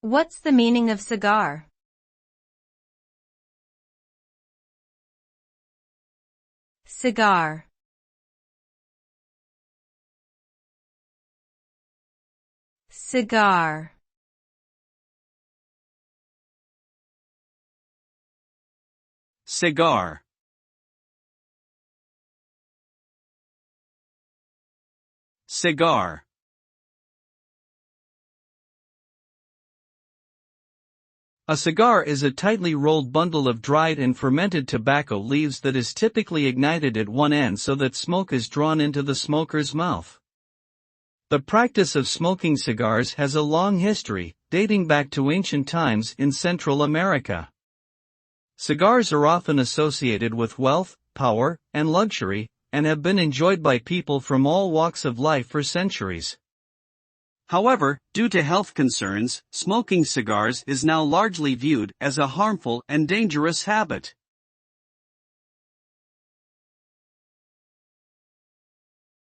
What's the meaning of cigar? Cigar. Cigar. Cigar. Cigar. A cigar is a tightly rolled bundle of dried and fermented tobacco leaves that is typically ignited at one end so that smoke is drawn into the smoker's mouth. The practice of smoking cigars has a long history, dating back to ancient times in Central America. Cigars are often associated with wealth, power, and luxury, and have been enjoyed by people from all walks of life for centuries. However, due to health concerns, smoking cigars is now largely viewed as a harmful and dangerous habit.